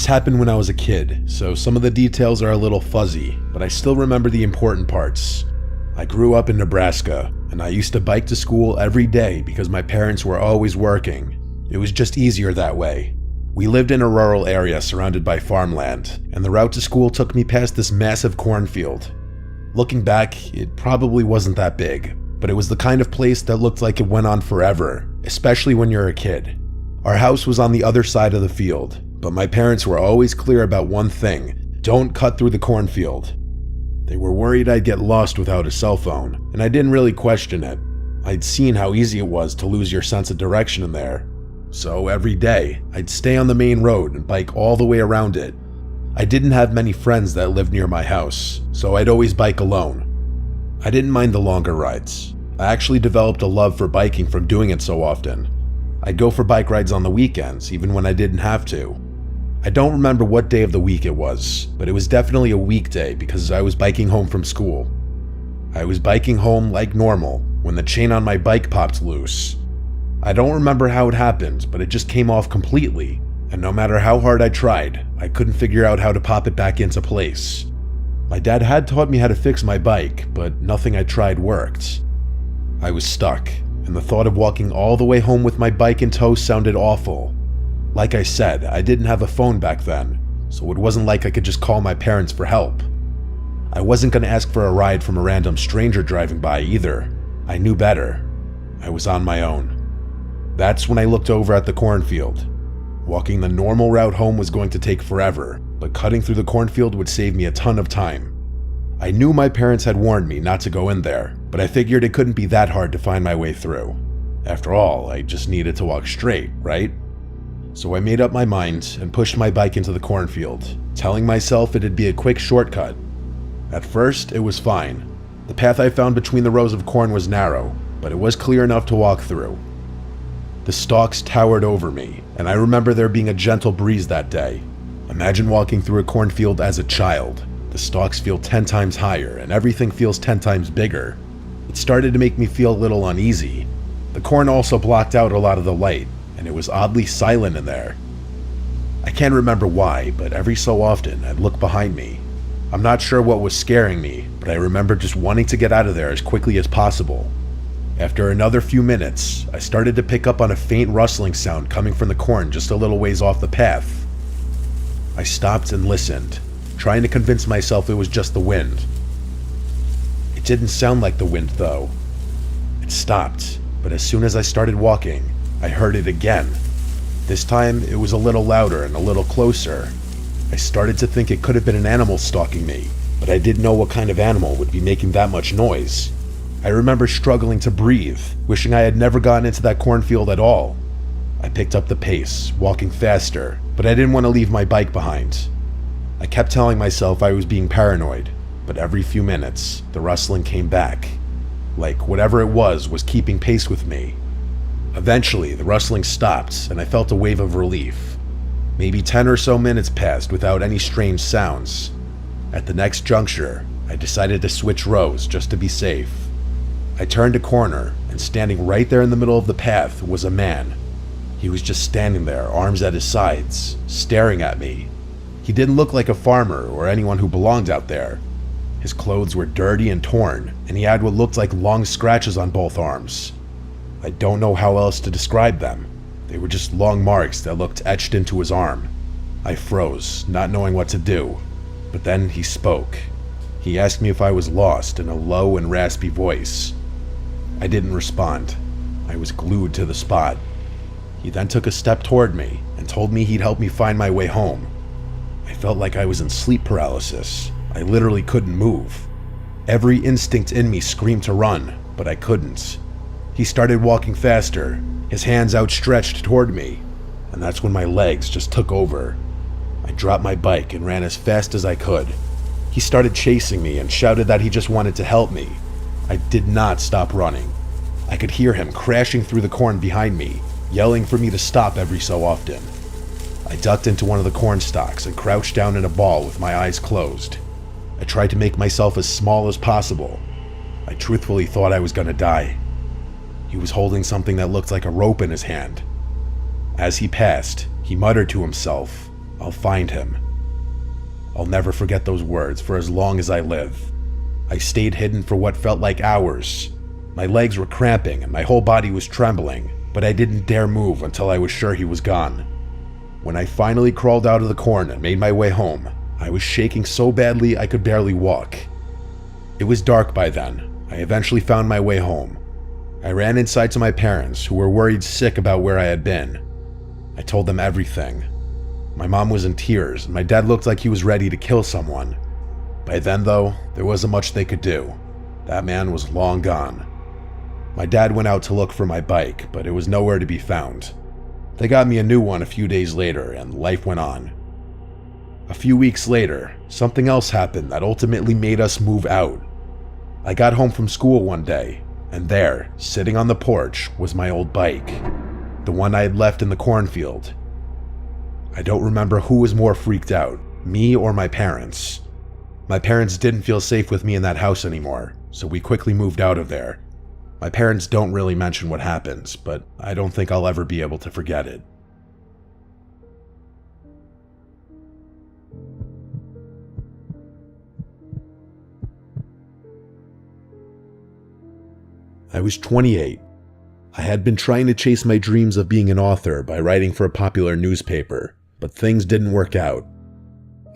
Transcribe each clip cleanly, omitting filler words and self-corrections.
happened when I was a kid, so some of the details are a little fuzzy, but I still remember the important parts. I grew up in Nebraska, and I used to bike to school every day because my parents were always working. It was just easier that way. We lived in a rural area surrounded by farmland, and the route to school took me past this massive cornfield. Looking back, it probably wasn't that big, but it was the kind of place that looked like it went on forever, especially when you're a kid. Our house was on the other side of the field, but my parents were always clear about one thing: don't cut through the cornfield. They were worried I'd get lost without a cell phone, and I didn't really question it. I'd seen how easy it was to lose your sense of direction in there. So every day, I'd stay on the main road and bike all the way around it. I didn't have many friends that lived near my house, so I'd always bike alone. I didn't mind the longer rides. I actually developed a love for biking from doing it so often. I'd go for bike rides on the weekends, even when I didn't have to. I don't remember what day of the week it was, but it was definitely a weekday because I was biking home from school. I was biking home like normal when the chain on my bike popped loose. I don't remember how it happened, but it just came off completely, and no matter how hard I tried, I couldn't figure out how to pop it back into place. My dad had taught me how to fix my bike, but nothing I tried worked. I was stuck, and the thought of walking all the way home with my bike in tow sounded awful. Like I said, I didn't have a phone back then, so it wasn't like I could just call my parents for help. I wasn't going to ask for a ride from a random stranger driving by either. I knew better. I was on my own. That's when I looked over at the cornfield. Walking the normal route home was going to take forever, but cutting through the cornfield would save me a ton of time. I knew my parents had warned me not to go in there, but I figured it couldn't be that hard to find my way through. After all, I just needed to walk straight, right? So I made up my mind and pushed my bike into the cornfield, telling myself it'd be a quick shortcut. At first, it was fine. The path I found between the rows of corn was narrow, but it was clear enough to walk through. The stalks towered over me, and I remember there being a gentle breeze that day. Imagine walking through a cornfield as a child. The stalks feel 10 times higher, and everything feels 10 times bigger. It started to make me feel a little uneasy. The corn also blocked out a lot of the light, and it was oddly silent in there. I can't remember why, but every so often I'd look behind me. I'm not sure what was scaring me, but I remember just wanting to get out of there as quickly as possible. After another few minutes, I started to pick up on a faint rustling sound coming from the corn just a little ways off the path. I stopped and listened, trying to convince myself it was just the wind. It didn't sound like the wind though. It stopped, but as soon as I started walking, I heard it again. This time, it was a little louder and a little closer. I started to think it could have been an animal stalking me, but I didn't know what kind of animal would be making that much noise. I remember struggling to breathe, wishing I had never gotten into that cornfield at all. I picked up the pace, walking faster, but I didn't want to leave my bike behind. I kept telling myself I was being paranoid, but every few minutes, the rustling came back. Like whatever it was keeping pace with me. Eventually, the rustling stopped, and I felt a wave of relief. Maybe 10 or so minutes passed without any strange sounds. At the next juncture, I decided to switch rows just to be safe. I turned a corner, and standing right there in the middle of the path was a man. He was just standing there, arms at his sides, staring at me. He didn't look like a farmer or anyone who belonged out there. His clothes were dirty and torn, and he had what looked like long scratches on both arms. I don't know how else to describe them. They were just long marks that looked etched into his arm. I froze, not knowing what to do. But then he spoke. He asked me if I was lost in a low and raspy voice. I didn't respond. I was glued to the spot. He then took a step toward me and told me he'd help me find my way home. I felt like I was in sleep paralysis. I literally couldn't move. Every instinct in me screamed to run, but I couldn't. He started walking faster, his hands outstretched toward me, and that's when my legs just took over. I dropped my bike and ran as fast as I could. He started chasing me and shouted that he just wanted to help me. I did not stop running. I could hear him crashing through the corn behind me, yelling for me to stop every so often. I ducked into one of the corn stalks and crouched down in a ball with my eyes closed. I tried to make myself as small as possible. I truthfully thought I was gonna die. He was holding something that looked like a rope in his hand. As he passed, he muttered to himself, I'll find him. I'll never forget those words for as long as I live. I stayed hidden for what felt like hours. My legs were cramping and my whole body was trembling, but I didn't dare move until I was sure he was gone. When I finally crawled out of the corn and made my way home, I was shaking so badly I could barely walk. It was dark by then. I eventually found my way home. I ran inside to my parents, who were worried sick about where I had been. I told them everything. My mom was in tears, and my dad looked like he was ready to kill someone. By then, though, there wasn't much they could do. That man was long gone. My dad went out to look for my bike, but it was nowhere to be found. They got me a new one a few days later, and life went on. A few weeks later, something else happened that ultimately made us move out. I got home from school one day, and there, sitting on the porch, was my old bike. The one I had left in the cornfield. I don't remember who was more freaked out, me or my parents. My parents didn't feel safe with me in that house anymore, so we quickly moved out of there. My parents don't really mention what happens, but I don't think I'll ever be able to forget it. I was 28. I had been trying to chase my dreams of being an author by writing for a popular newspaper, but things didn't work out.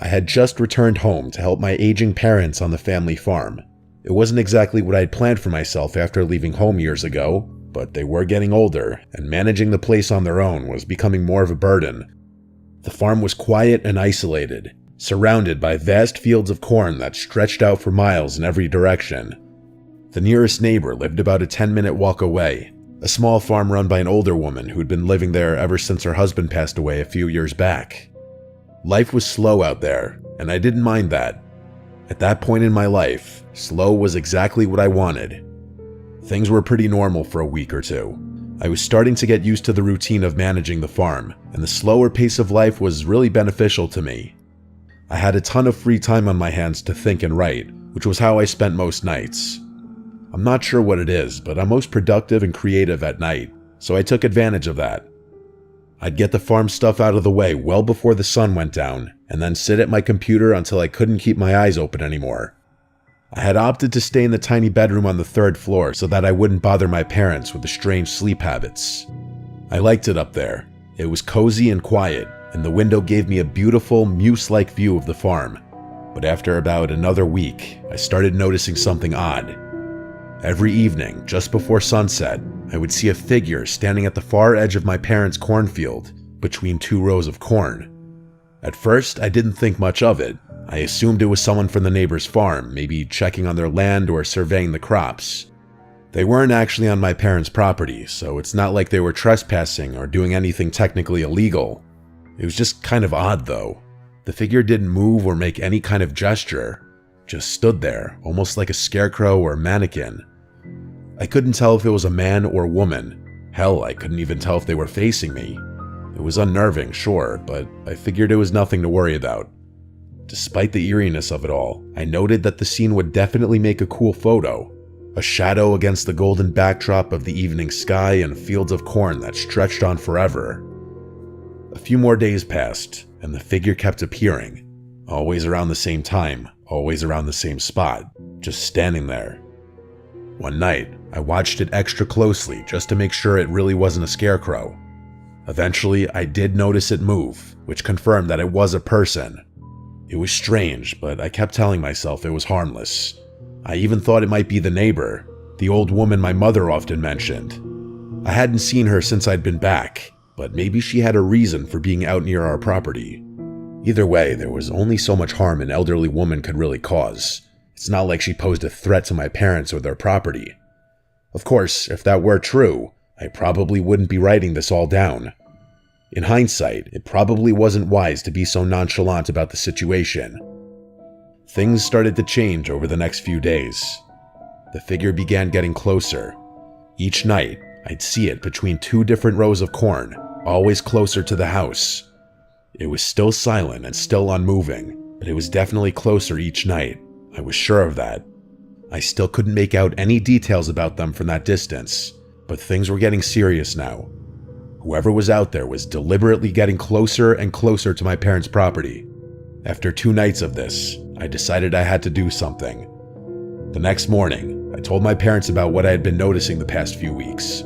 I had just returned home to help my aging parents on the family farm. It wasn't exactly what I had planned for myself after leaving home years ago, but they were getting older, and managing the place on their own was becoming more of a burden. The farm was quiet and isolated, surrounded by vast fields of corn that stretched out for miles in every direction. The nearest neighbor lived about a 10-minute walk away, a small farm run by an older woman who'd been living there ever since her husband passed away a few years back. Life was slow out there, and I didn't mind that. At that point in my life, slow was exactly what I wanted. Things were pretty normal for a week or two. I was starting to get used to the routine of managing the farm, and the slower pace of life was really beneficial to me. I had a ton of free time on my hands to think and write, which was how I spent most nights. I'm not sure what it is, but I'm most productive and creative at night, so I took advantage of that. I'd get the farm stuff out of the way well before the sun went down, and then sit at my computer until I couldn't keep my eyes open anymore. I had opted to stay in the tiny bedroom on the 3rd floor so that I wouldn't bother my parents with the strange sleep habits. I liked it up there. It was cozy and quiet, and the window gave me a beautiful, muse-like view of the farm. But after about another week, I started noticing something odd. Every evening, just before sunset, I would see a figure standing at the far edge of my parents' cornfield, between 2 rows of corn. At first, I didn't think much of it. I assumed it was someone from the neighbor's farm, maybe checking on their land or surveying the crops. They weren't actually on my parents' property, so it's not like they were trespassing or doing anything technically illegal. It was just kind of odd, though. The figure didn't move or make any kind of gesture, just stood there, almost like a scarecrow or a mannequin. I couldn't tell if it was a man or woman. Hell, I couldn't even tell if they were facing me. It was unnerving, sure, but I figured it was nothing to worry about. Despite the eeriness of it all, I noted that the scene would definitely make a cool photo. A shadow against the golden backdrop of the evening sky and fields of corn that stretched on forever. A few more days passed, and the figure kept appearing. Always around the same time, always around the same spot, just standing there. One night, I watched it extra closely just to make sure it really wasn't a scarecrow. Eventually, I did notice it move, which confirmed that it was a person. It was strange, but I kept telling myself it was harmless. I even thought it might be the neighbor, the old woman my mother often mentioned. I hadn't seen her since I'd been back, but maybe she had a reason for being out near our property. Either way, there was only so much harm an elderly woman could really cause. It's not like she posed a threat to my parents or their property. Of course, if that were true, I probably wouldn't be writing this all down. In hindsight, it probably wasn't wise to be so nonchalant about the situation. Things started to change over the next few days. The figure began getting closer. Each night, I'd see it between 2 different rows of corn, always closer to the house. It was still silent and still unmoving, but it was definitely closer each night. I was sure of that. I still couldn't make out any details about them from that distance, but things were getting serious now. Whoever was out there was deliberately getting closer and closer to my parents' property. After 2 nights of this, I decided I had to do something. The next morning, I told my parents about what I had been noticing the past few weeks.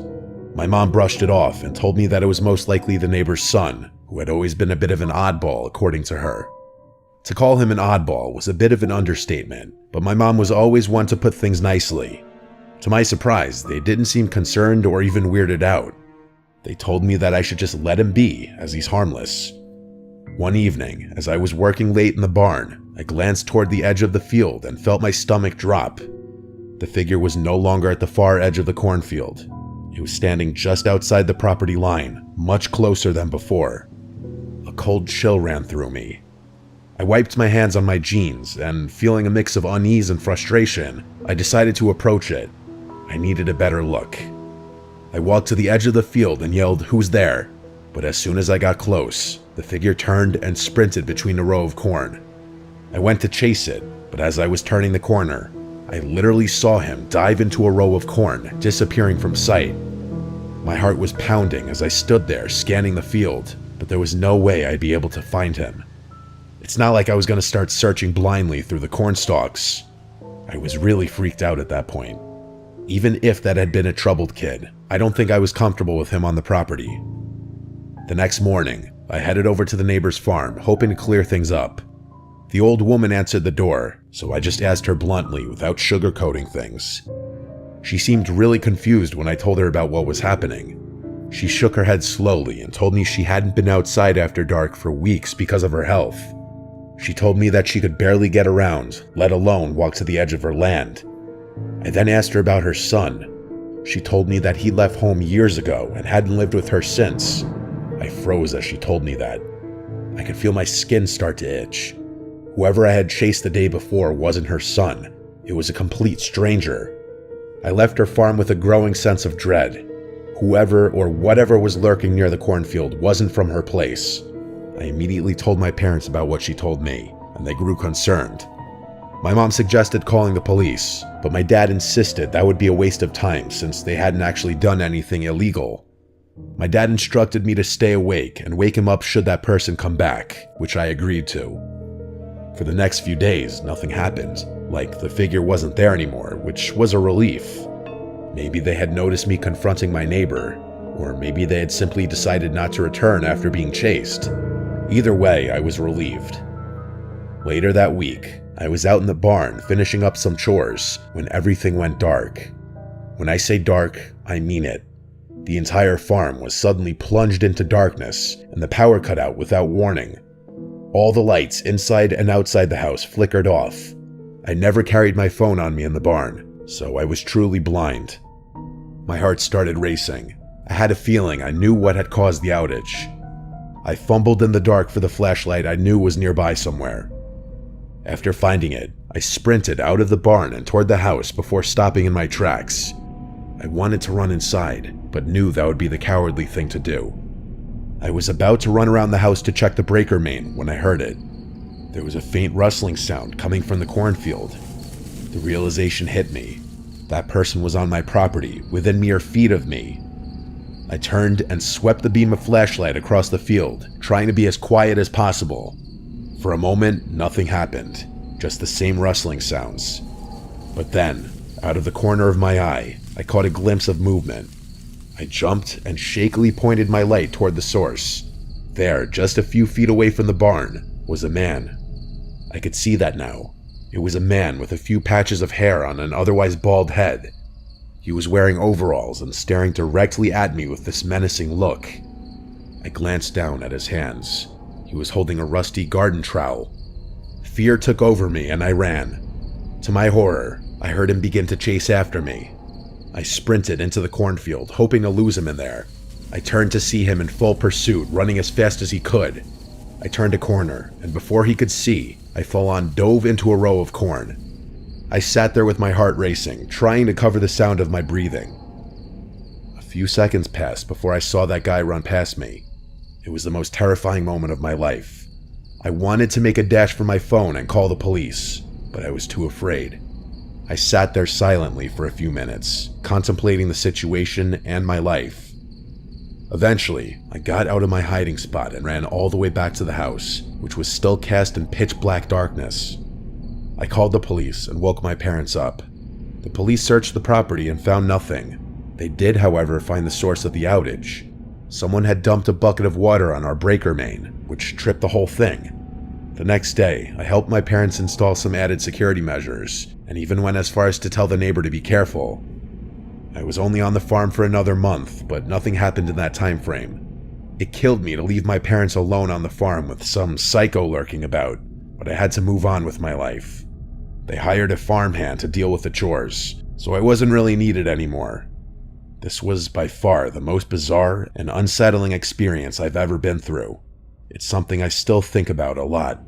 My mom brushed it off and told me that it was most likely the neighbor's son, who had always been a bit of an oddball, according to her. To call him an oddball was a bit of an understatement, but my mom was always one to put things nicely. To my surprise, they didn't seem concerned or even weirded out. They told me that I should just let him be, as he's harmless. One evening, as I was working late in the barn, I glanced toward the edge of the field and felt my stomach drop. The figure was no longer at the far edge of the cornfield. It was standing just outside the property line, much closer than before. A cold chill ran through me. I wiped my hands on my jeans, and feeling a mix of unease and frustration, I decided to approach it. I needed a better look. I walked to the edge of the field and yelled, "Who's there?" But as soon as I got close, the figure turned and sprinted between a row of corn. I went to chase it, but as I was turning the corner, I literally saw him dive into a row of corn, disappearing from sight. My heart was pounding as I stood there scanning the field, but there was no way I'd be able to find him. It's not like I was going to start searching blindly through the corn stalks. I was really freaked out at that point. Even if that had been a troubled kid, I don't think I was comfortable with him on the property. The next morning, I headed over to the neighbor's farm, hoping to clear things up. The old woman answered the door, so I just asked her bluntly without sugarcoating things. She seemed really confused when I told her about what was happening. She shook her head slowly and told me she hadn't been outside after dark for weeks because of her health. She told me that she could barely get around, let alone walk to the edge of her land. I then asked her about her son. She told me that he left home years ago and hadn't lived with her since. I froze as she told me that. I could feel my skin start to itch. Whoever I had chased the day before wasn't her son. It was a complete stranger. I left her farm with a growing sense of dread. Whoever or whatever was lurking near the cornfield wasn't from her place. I immediately told my parents about what she told me, and they grew concerned. My mom suggested calling the police, but my dad insisted that would be a waste of time since they hadn't actually done anything illegal. My dad instructed me to stay awake and wake him up should that person come back, which I agreed to. For the next few days, nothing happened. Like, the figure wasn't there anymore, which was a relief. Maybe they had noticed me confronting my neighbor, or maybe they had simply decided not to return after being chased. Either way, I was relieved. Later that week, I was out in the barn finishing up some chores when everything went dark. When I say dark, I mean it. The entire farm was suddenly plunged into darkness, and the power cut out without warning. All the lights inside and outside the house flickered off. I never carried my phone on me in the barn, so I was truly blind. My heart started racing. I had a feeling I knew what had caused the outage. I fumbled in the dark for the flashlight I knew was nearby somewhere. After finding it, I sprinted out of the barn and toward the house before stopping in my tracks. I wanted to run inside, but knew that would be the cowardly thing to do. I was about to run around the house to check the breaker main when I heard it. There was a faint rustling sound coming from the cornfield. The realization hit me. That person was on my property, within mere feet of me. I turned and swept the beam of flashlight across the field, trying to be as quiet as possible. For a moment, nothing happened, just the same rustling sounds. But then, out of the corner of my eye, I caught a glimpse of movement. I jumped and shakily pointed my light toward the source. There, just a few feet away from the barn, was a man. I could see that now. It was a man with a few patches of hair on an otherwise bald head. He was wearing overalls and staring directly at me with this menacing look. I glanced down at his hands. He was holding a rusty garden trowel. Fear took over me and I ran. To my horror, I heard him begin to chase after me. I sprinted into the cornfield, hoping to lose him in there. I turned to see him in full pursuit, running as fast as he could. I turned a corner, and before he could see, I full-on dove into a row of corn. I sat there with my heart racing, trying to cover the sound of my breathing. A few seconds passed before I saw that guy run past me. It was the most terrifying moment of my life. I wanted to make a dash for my phone and call the police, but I was too afraid. I sat there silently for a few minutes, contemplating the situation and my life. Eventually, I got out of my hiding spot and ran all the way back to the house, which was still cast in pitch black darkness. I called the police and woke my parents up. The police searched the property and found nothing. They did, however, find the source of the outage. Someone had dumped a bucket of water on our breaker main, which tripped the whole thing. The next day, I helped my parents install some added security measures, and even went as far as to tell the neighbor to be careful. I was only on the farm for another month, but nothing happened in that time frame. It killed me to leave my parents alone on the farm with some psycho lurking about, but I had to move on with my life. They hired a farmhand to deal with the chores, so I wasn't really needed anymore. This was by far the most bizarre and unsettling experience I've ever been through. It's something I still think about a lot.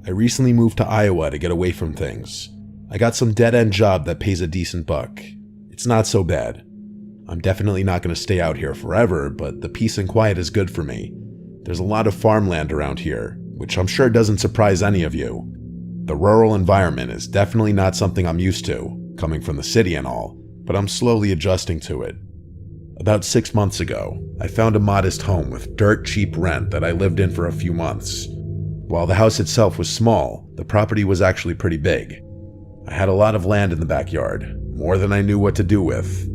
I recently moved to Iowa to get away from things. I got some dead-end job that pays a decent buck. It's not so bad. I'm definitely not going to stay out here forever, but the peace and quiet is good for me. There's a lot of farmland around here, which I'm sure doesn't surprise any of you. The rural environment is definitely not something I'm used to, coming from the city and all, but I'm slowly adjusting to it. About 6 months ago, I found a modest home with dirt cheap rent that I lived in for a few months. While the house itself was small, the property was actually pretty big. I had a lot of land in the backyard, more than I knew what to do with.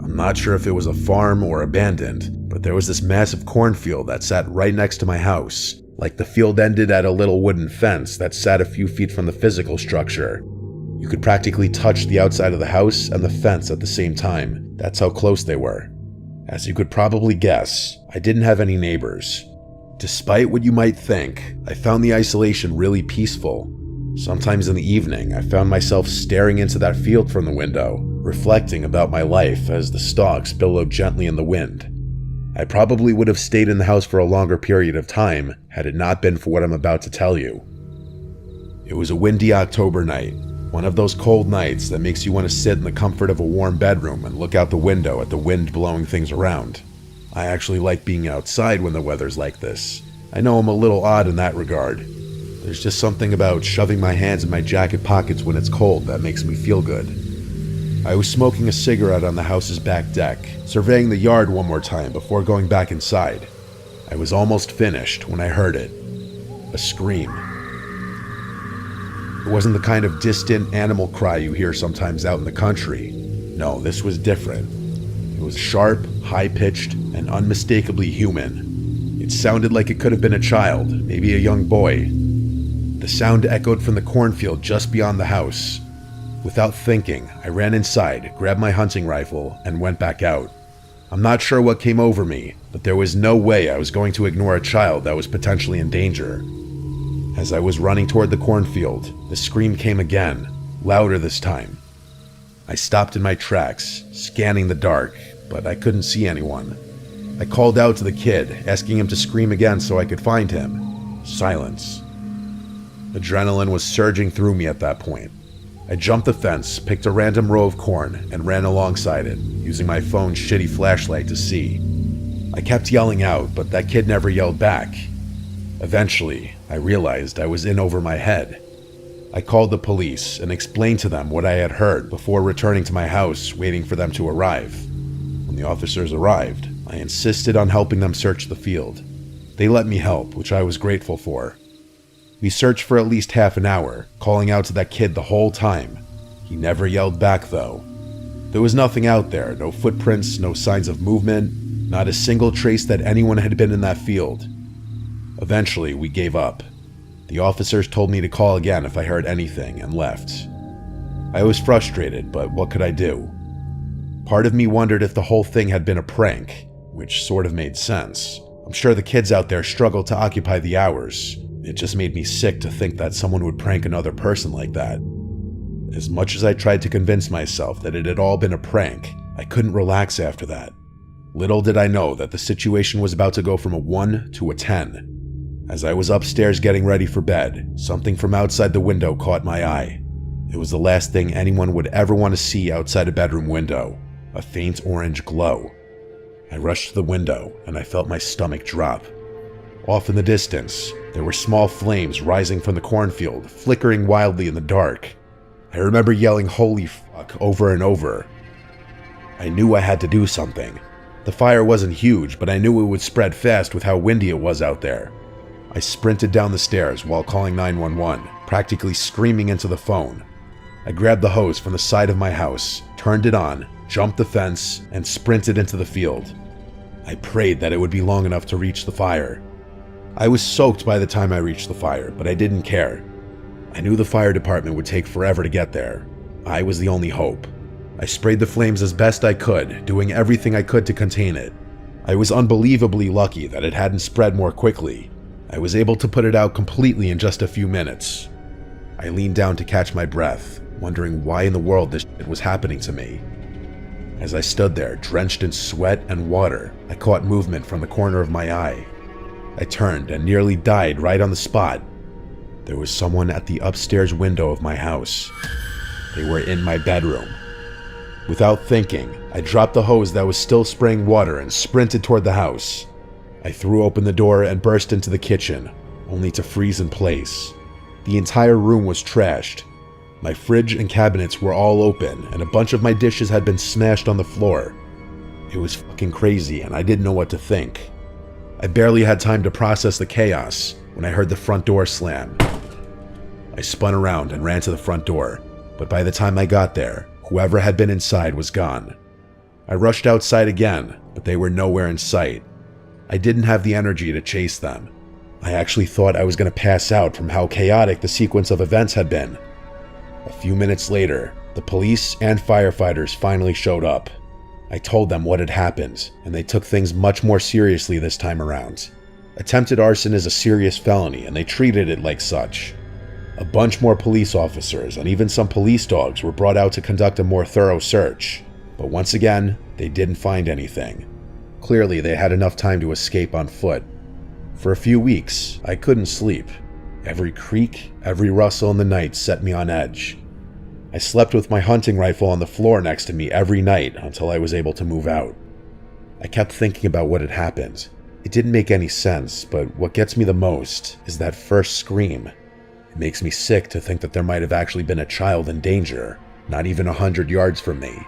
I'm not sure if it was a farm or abandoned, but there was this massive cornfield that sat right next to my house. Like the field ended at a little wooden fence that sat a few feet from the physical structure. You could practically touch the outside of the house and the fence at the same time. That's how close they were. As you could probably guess, I didn't have any neighbors. Despite what you might think, I found the isolation really peaceful. Sometimes in the evening, I found myself staring into that field from the window, reflecting about my life as the stalks billowed gently in the wind. I probably would have stayed in the house for a longer period of time had it not been for what I'm about to tell you. It was a windy October night, one of those cold nights that makes you want to sit in the comfort of a warm bedroom and look out the window at the wind blowing things around. I actually like being outside when the weather's like this. I know I'm a little odd in that regard. There's just something about shoving my hands in my jacket pockets when it's cold that makes me feel good. I was smoking a cigarette on the house's back deck, surveying the yard one more time before going back inside. I was almost finished when I heard it. A scream. It wasn't the kind of distant animal cry you hear sometimes out in the country. No, this was different. It was sharp, high-pitched, and unmistakably human. It sounded like it could have been a child, maybe a young boy. The sound echoed from the cornfield just beyond the house. Without thinking, I ran inside, grabbed my hunting rifle, and went back out. I'm not sure what came over me, but there was no way I was going to ignore a child that was potentially in danger. As I was running toward the cornfield, the scream came again, louder this time. I stopped in my tracks, scanning the dark, but I couldn't see anyone. I called out to the kid, asking him to scream again so I could find him. Silence. Adrenaline was surging through me at that point. I jumped the fence, picked a random row of corn, and ran alongside it, using my phone's shitty flashlight to see. I kept yelling out, but that kid never yelled back. Eventually, I realized I was in over my head. I called the police and explained to them what I had heard before returning to my house, waiting for them to arrive. When the officers arrived, I insisted on helping them search the field. They let me help, which I was grateful for. We searched for at least half an hour, calling out to that kid the whole time. He never yelled back, though. There was nothing out there, no footprints, no signs of movement, not a single trace that anyone had been in that field. Eventually, we gave up. The officers told me to call again if I heard anything, and left. I was frustrated, but what could I do? Part of me wondered if the whole thing had been a prank, which sort of made sense. I'm sure the kids out there struggled to occupy the hours. It just made me sick to think that someone would prank another person like that. As much as I tried to convince myself that it had all been a prank, I couldn't relax after that. Little did I know that the situation was about to go from a 1 to a 10. As I was upstairs getting ready for bed, something from outside the window caught my eye. It was the last thing anyone would ever want to see outside a bedroom window, a faint orange glow. I rushed to the window and I felt my stomach drop. Off in the distance, there were small flames rising from the cornfield, flickering wildly in the dark. I remember yelling "holy fuck" over and over. I knew I had to do something. The fire wasn't huge, but I knew it would spread fast with how windy it was out there. I sprinted down the stairs while calling 911, practically screaming into the phone. I grabbed the hose from the side of my house, turned it on, jumped the fence, and sprinted into the field. I prayed that it would be long enough to reach the fire. I was soaked by the time I reached the fire, but I didn't care. I knew the fire department would take forever to get there. I was the only hope. I sprayed the flames as best I could, doing everything I could to contain it. I was unbelievably lucky that it hadn't spread more quickly. I was able to put it out completely in just a few minutes. I leaned down to catch my breath, wondering why in the world this shit was happening to me. As I stood there, drenched in sweat and water, I caught movement from the corner of my eye. I turned and nearly died right on the spot. There was someone at the upstairs window of my house. They were in my bedroom. Without thinking, I dropped the hose that was still spraying water and sprinted toward the house. I threw open the door and burst into the kitchen, only to freeze in place. The entire room was trashed. My fridge and cabinets were all open, and a bunch of my dishes had been smashed on the floor. It was fucking crazy, and I didn't know what to think. I barely had time to process the chaos when I heard the front door slam. I spun around and ran to the front door, but by the time I got there, whoever had been inside was gone. I rushed outside again, but they were nowhere in sight. I didn't have the energy to chase them. I actually thought I was going to pass out from how chaotic the sequence of events had been. A few minutes later, the police and firefighters finally showed up. I told them what had happened, and they took things much more seriously this time around. Attempted arson is a serious felony, and they treated it like such. A bunch more police officers and even some police dogs were brought out to conduct a more thorough search, but once again, they didn't find anything. Clearly, they had enough time to escape on foot. For a few weeks, I couldn't sleep. Every creak, every rustle in the night set me on edge. I slept with my hunting rifle on the floor next to me every night until I was able to move out. I kept thinking about what had happened. It didn't make any sense, but what gets me the most is that first scream. It makes me sick to think that there might have actually been a child in danger, not even 100 yards from me.